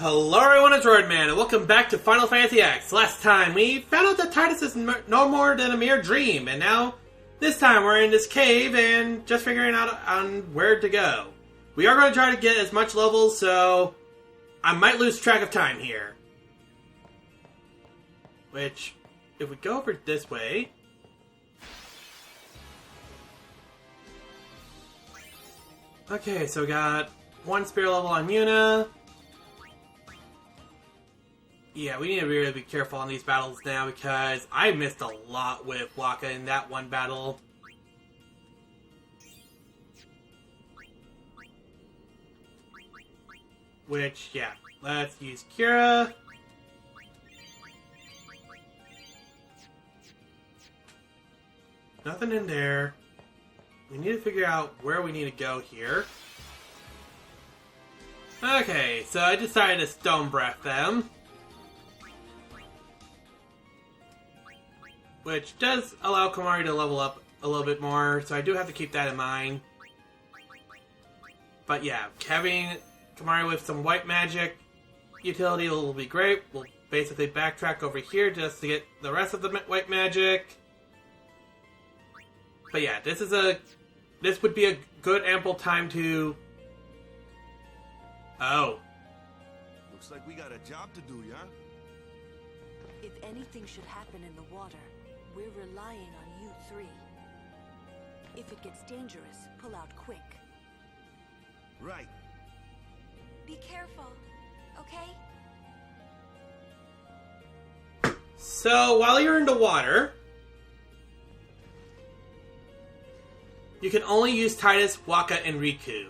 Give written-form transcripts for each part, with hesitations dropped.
Hello everyone, it's Roidman, and welcome back to Final Fantasy X. Last time, we found out that Titus is no more than a mere dream, and now, this time we're in this cave and just figuring out on where to go. We are going to try to get as much levels, so I might lose track of time here. Which, if we go over this way... Okay, so we got one spirit level on Yuna. Yeah, we need to really be careful on these battles now because I missed a lot with Waka in that one battle. Which, yeah, let's use Kira. Nothing in there. We need to figure out where we need to go here. Okay, so I decided to Stone Breath them. Which does allow Komari to level up a little bit more, so I do have to keep that in mind. But yeah, having Komari with some white magic utility will be great. We'll basically backtrack over here just to get the rest of the white magic. But yeah, this would be a good ample time to... Oh. Looks like we got a job to do, yeah? If anything should happen in the water, we're relying on you three. If it gets dangerous, pull out quick. Right. Be careful, okay? So, while you're in the water, you can only use Titus, Waka, and Riku.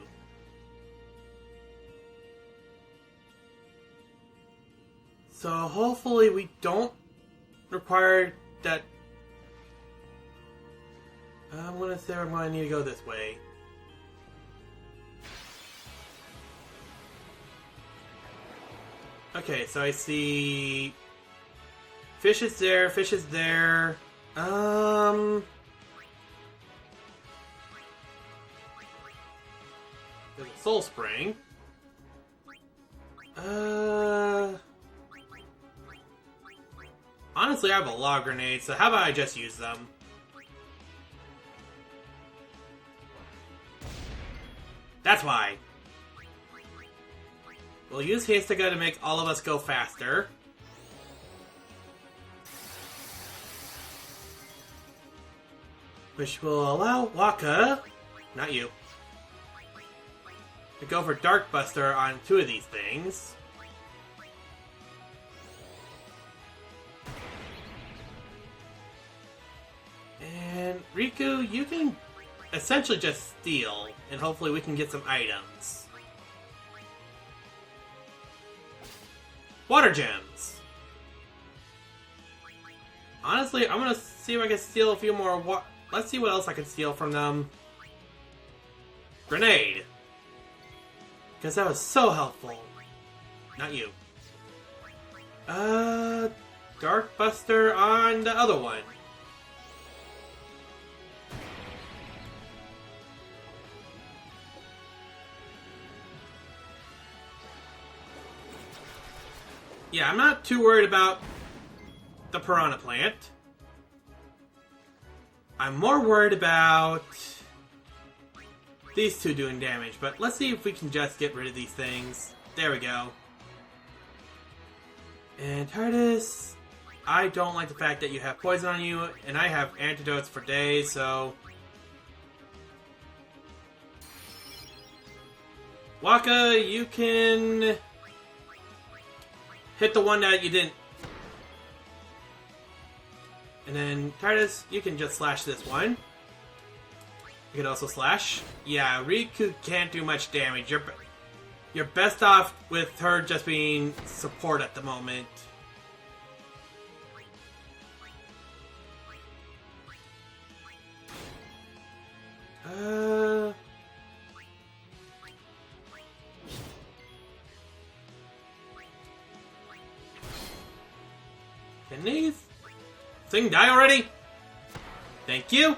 So, hopefully we don't require that... I'm gonna say I'm gonna need to go this way. Okay, so I see... Fish is there, fish is there... There's a Soul Spring. Honestly, I have a lot of grenades, so how about I just use them? That's why. We'll use Hastaga to make all of us go faster. Which will allow Waka, not you, to go for Dark Buster on two of these things. And Riku, you can essentially just steal, and hopefully we can get some items. Water gems! Honestly, I'm gonna see if I can steal a few more let's see what else I can steal from them. Grenade! Because that was so helpful. Not you. Dark Buster on the other one. Yeah, I'm not too worried about the Piranha Plant. I'm more worried about these two doing damage, but let's see if we can just get rid of these things. There we go. And Titus, I don't like the fact that you have poison on you, and I have antidotes for days, so... Waka, you can... hit the one that you didn't. And then, Titus, you can just slash this one. You can also slash. Yeah, Riku can't do much damage. You're best off with her just being support at the moment. Can these thing die already? Thank you.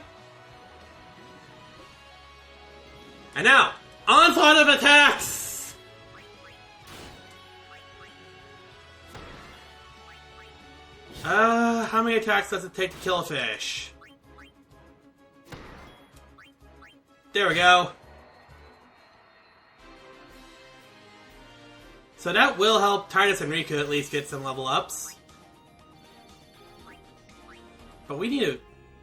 And now, onslaught of attacks! How many attacks does it take to kill a fish? There we go. So that will help Titus and Riku at least get some level ups. But we need to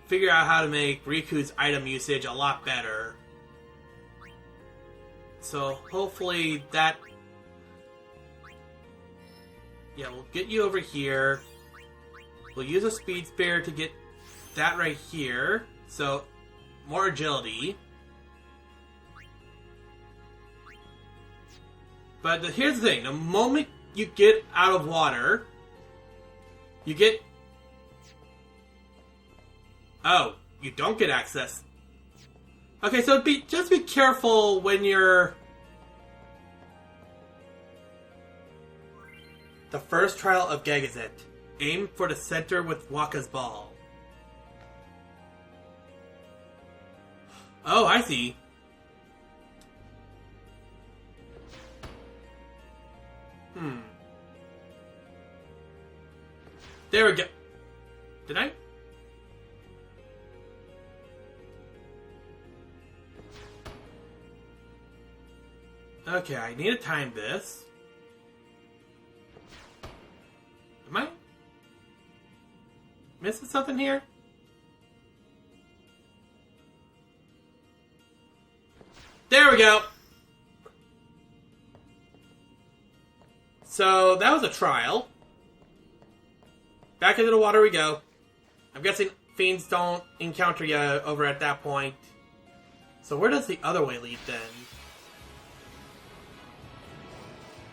figure out how to make Riku's item usage a lot better. So hopefully that... Yeah, we'll get you over here. We'll use a speed spear to get that right here. So, more agility. But here's the thing. The moment you get out of water, you get... Oh, you don't get access. Okay, so just be careful when you're... The first trial of Gazazet. Aim for the center with Waka's ball. Oh, I see. There we go. Did I? Okay, I need to time this. Am I missing something here? There we go! So, that was a trial. Back into the water we go. I'm guessing fiends don't encounter you over at that point. So where does the other way lead then?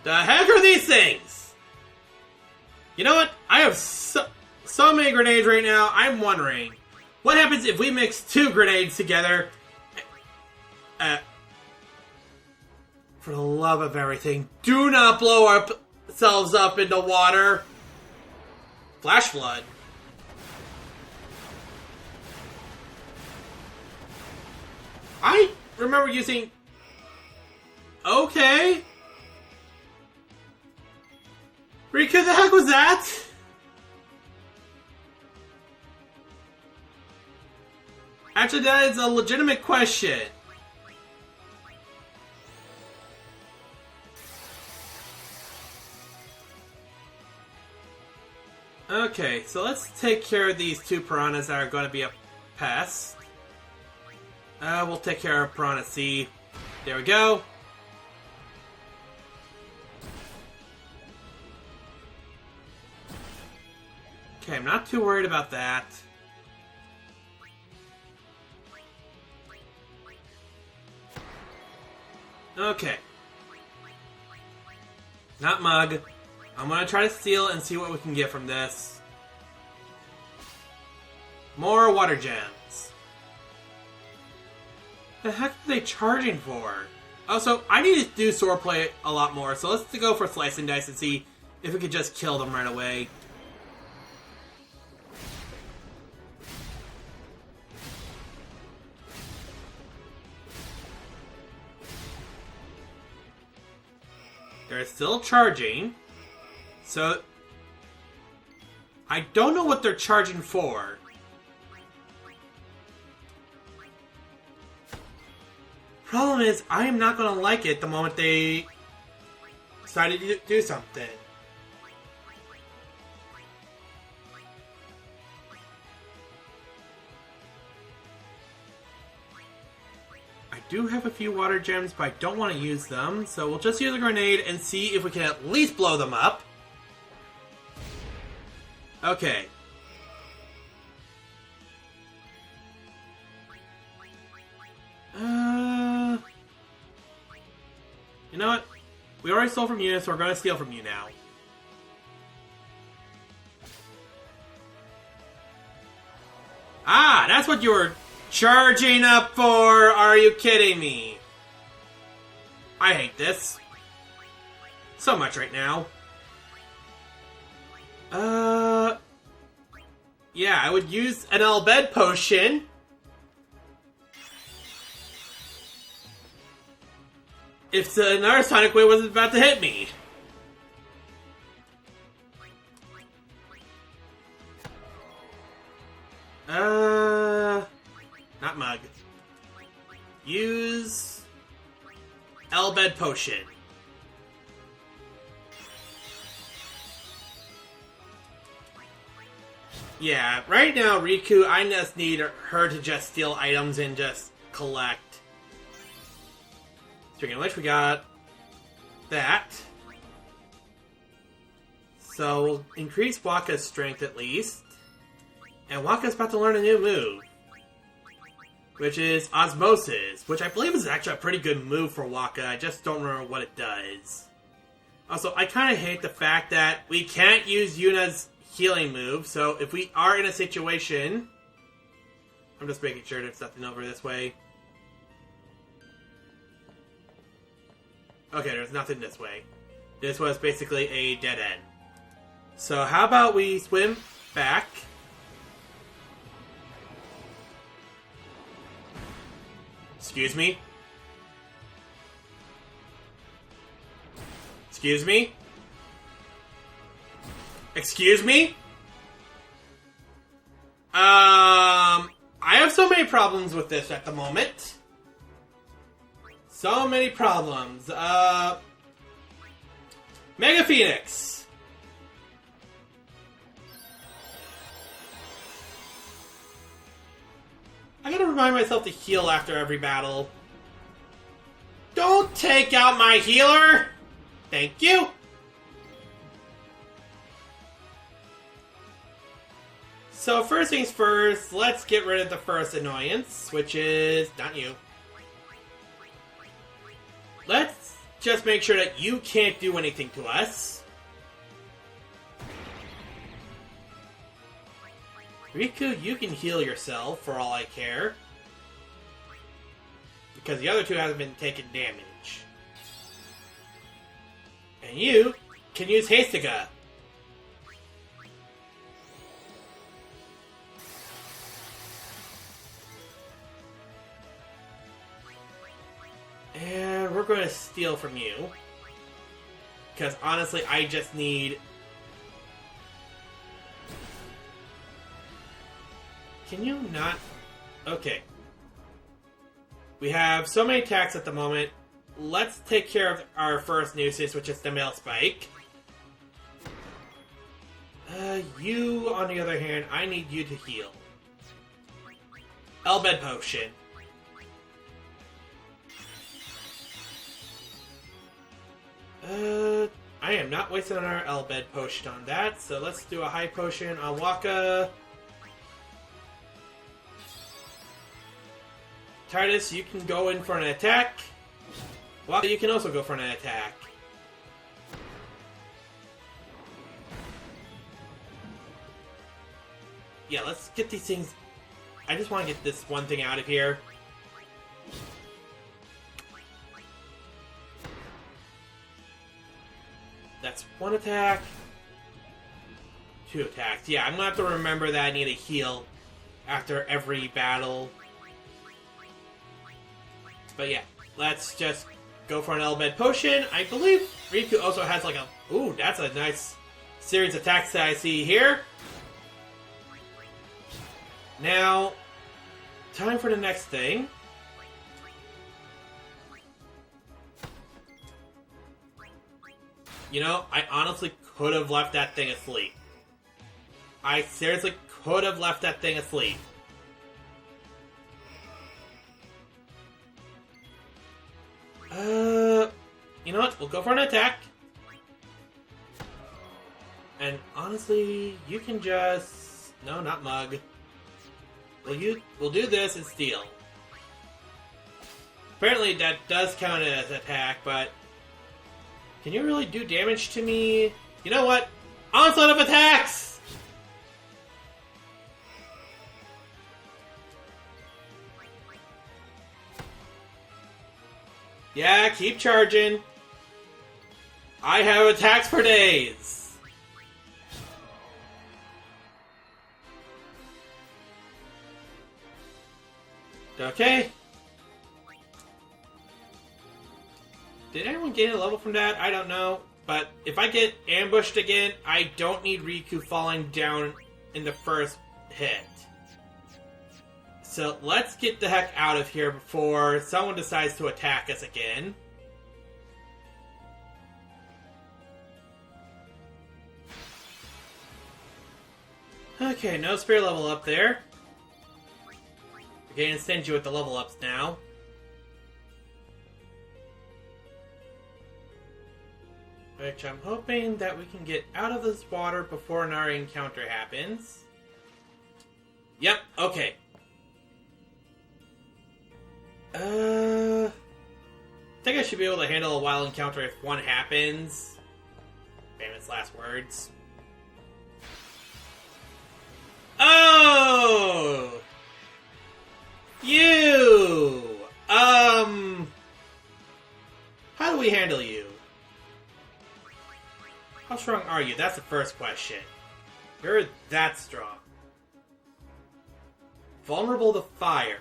The heck are these things? You know what? I have so many grenades right now, I'm wondering, what happens if we mix 2 grenades together? For the love of everything, do not blow ourselves up into water. Flash flood. I remember using... Okay. Riku, the heck was that? Actually, that is a legitimate question. Okay, so let's take care of these 2 piranhas that are going to be a pest. We'll take care of Piranha C. There we go. Okay, I'm not too worried about that. Okay. Not Mug. I'm gonna try to steal and see what we can get from this. More water gems. The heck are they charging for? Also, I need to do swordplay a lot more, so let's go for slice and dice and see if we could just kill them right away. They're still charging. So, I don't know what they're charging for. Problem is, I am not going to like it the moment they decided to do something. I do have a few water gems, but I don't want to use them, so we'll just use a grenade and see if we can at least blow them up. Okay. You know what? We already stole from you, so we're going to steal from you now. Ah, that's what you were charging up for! Are you kidding me? I hate this. So much right now. Yeah, I would use an Albed potion. If another Sonic Wave wasn't about to hit me. Not mug. Use Elbed Potion. Yeah, right now, Riku, I just need her to just steal items and just collect. Speaking of which, we got that. So we'll increase Waka's strength at least. And Waka's about to learn a new move. Which is Osmosis, which I believe is actually a pretty good move for Waka. I just don't remember what it does. Also, I kind of hate the fact that we can't use Yuna's healing move, so if we are in a situation... I'm just making sure there's nothing over this way. Okay, there's nothing this way. This was basically a dead end. So how about we swim back... Excuse me? Excuse me? Excuse me? I have so many problems with this at the moment. So many problems. Mega Phoenix. I gotta remind myself to heal after every battle. Don't take out my healer! Thank you! So first things first, let's get rid of the first annoyance, which is not you. Let's just make sure that you can't do anything to us. Riku, you can heal yourself for all I care. Because the other two haven't been taking damage. And you can use Hastiga. And we're going to steal from you. Because honestly, I just need... Can you not... Okay. We have so many attacks at the moment. Let's take care of our first nuisance, which is the Mail Spike. You, on the other hand, I need you to heal. Elbed Potion. I am not wasting our Elbed Potion on that, so let's do a high potion on Waka. Titus, you can go in for an attack. Waka, you can also go for an attack. Yeah, let's get these things... I just want to get this one thing out of here. That's one attack. Two attacks. Yeah, I'm going to have to remember that I need a heal after every battle. But yeah, let's just go for an Elbed Potion. I believe Riku also has like a... Ooh, that's a nice series of attacks that I see here. Now, time for the next thing. You know, I honestly could have left that thing asleep. I seriously could have left that thing asleep. You know what? We'll go for an attack. And honestly, you can just... No, not mug. We'll do this and steal. Apparently that does count as an attack, but... Can you really do damage to me? You know what? Onslaught of attacks! Yeah, keep charging. I have attacks for days. Okay. Did anyone gain a level from that? I don't know. But if I get ambushed again, I don't need Riku falling down in the first hit. So let's get the heck out of here before someone decides to attack us again. Okay, no spare level up there. We're getting stingy with the level ups now. Which I'm hoping that we can get out of this water before our encounter happens. Yep, okay. I think I should be able to handle a wild encounter if one happens. Famous last words. Oh! You! How do we handle you? How strong are you? That's the first question. You're that strong. Vulnerable to fire.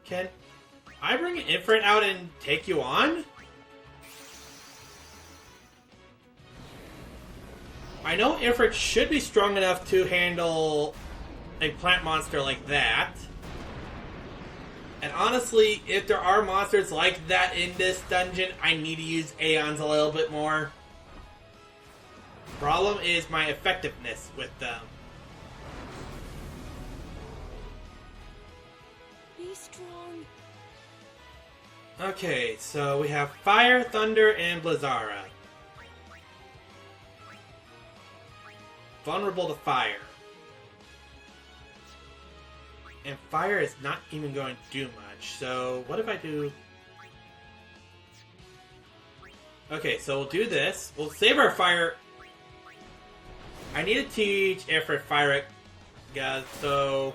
Can I bring an Ifrit out and take you on? I know Ifrit should be strong enough to handle a plant monster like that. And honestly, if there are monsters like that in this dungeon, I need to use Aeons a little bit more. Problem is my effectiveness with them. Be strong. Okay, so we have Fire, Thunder, and Blizzara. Vulnerable to fire. And fire is not even going to do much, so what if I do... Okay, so we'll do this. We'll save our fire... I need to teach Ifrit Fire, guys, so...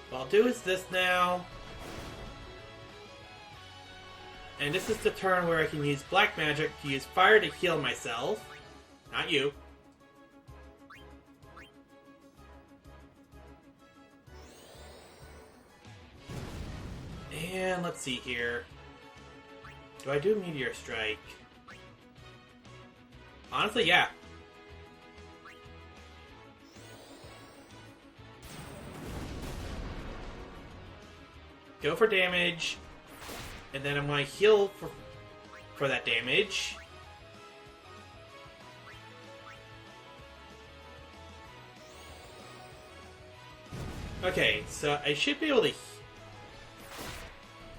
What I'll do is this now. And this is the turn where I can use black magic to use fire to heal myself. Not you. And let's see here. Do I do Meteor Strike? Honestly, yeah. Go for damage. And then I'm going to heal for that damage. Okay, so I should be able to...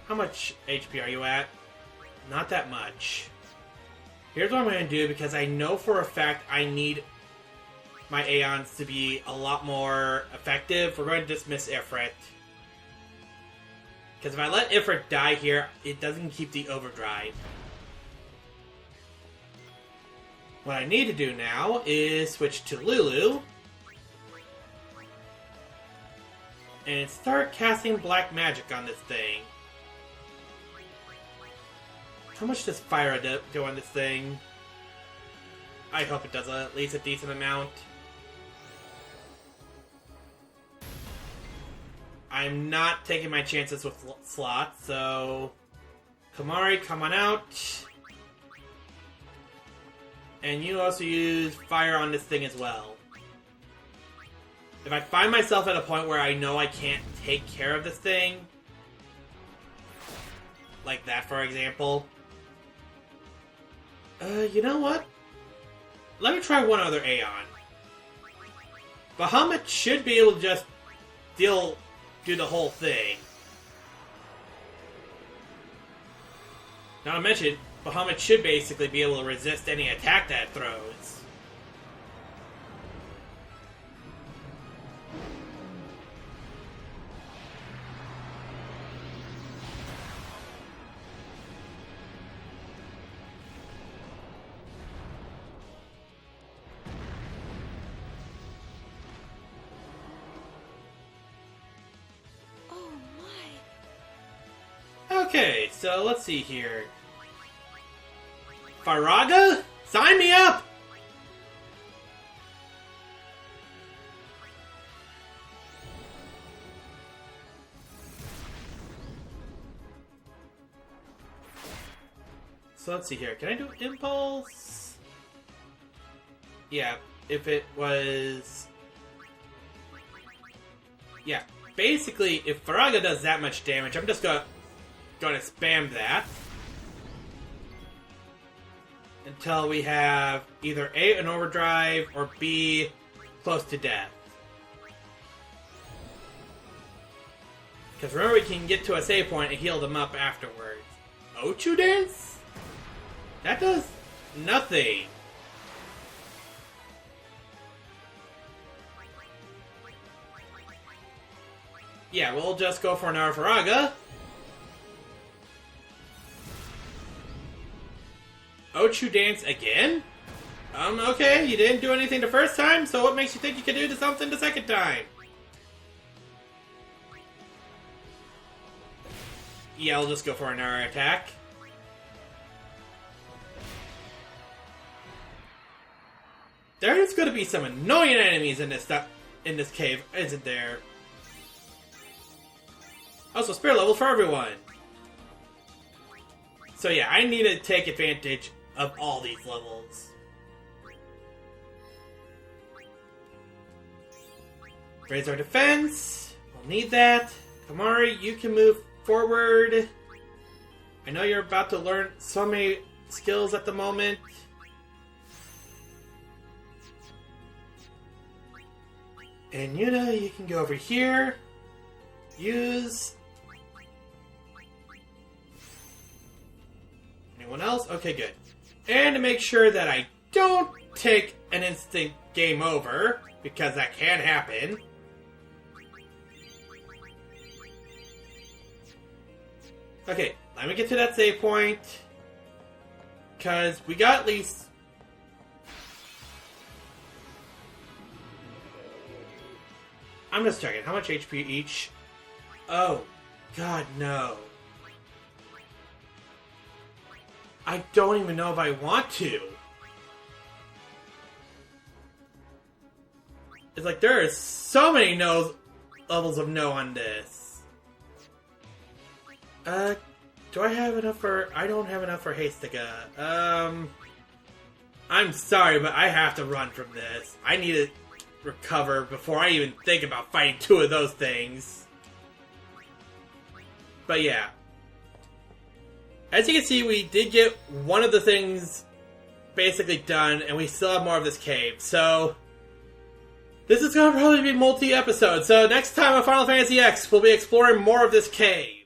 How much HP are you at? Not that much. Here's what I'm going to do, because I know for a fact I need my Aeons to be a lot more effective. We're going to dismiss Ifrit. Because if I let Ifrit die here, it doesn't keep the overdrive. What I need to do now is switch to Lulu. And start casting black magic on this thing. How much does fire do on this thing? I hope it does at least a decent amount. I'm not taking my chances with slots, so... Kamari, come on out. And you also use fire on this thing as well. If I find myself at a point where I know I can't take care of this thing, like that for example, you know what? Let me try one other Aeon. Bahamut should be able to just do the whole thing. Not to mention, Bahamut should basically be able to resist any attack that it throws. Okay, so let's see here. Faraga? Sign me up! So let's see here. Can I do Impulse? Yeah, if it was... Yeah, basically, if Faraga does that much damage, I'm just gonna spam that. Until we have either A, an overdrive, or B, close to death. Because remember, we can get to a save point and heal them up afterwards. Ochu Dance? That does nothing. Yeah, we'll just go for an Faraga. Ochu Dance again? Okay, you didn't do anything the first time, so what makes you think you can do something the second time? Yeah, I'll just go for another attack. There's gonna be some annoying enemies in this cave, isn't there? Also, spirit level for everyone. So yeah, I need to take advantage of all these levels. Raise our defense. We'll need that. Kamari, you can move forward. I know you're about to learn so many skills at the moment. And Yuna, you can go over here. Use... Anyone else? Okay, good. And to make sure that I don't take an instant game over, because that can happen. Okay, let me get to that save point. Because we got at least... I'm just checking. How much HP each? Oh, God, no. I don't even know if I want to. It's like there are so many no levels of no on this. Do I have enough for... I don't have enough for Hastica. I'm sorry, but I have to run from this. I need to recover before I even think about fighting two of those things. But yeah. As you can see, we did get one of the things basically done, and we still have more of this cave. So, this is going to probably be multi-episode. So next time on Final Fantasy X, we'll be exploring more of this cave.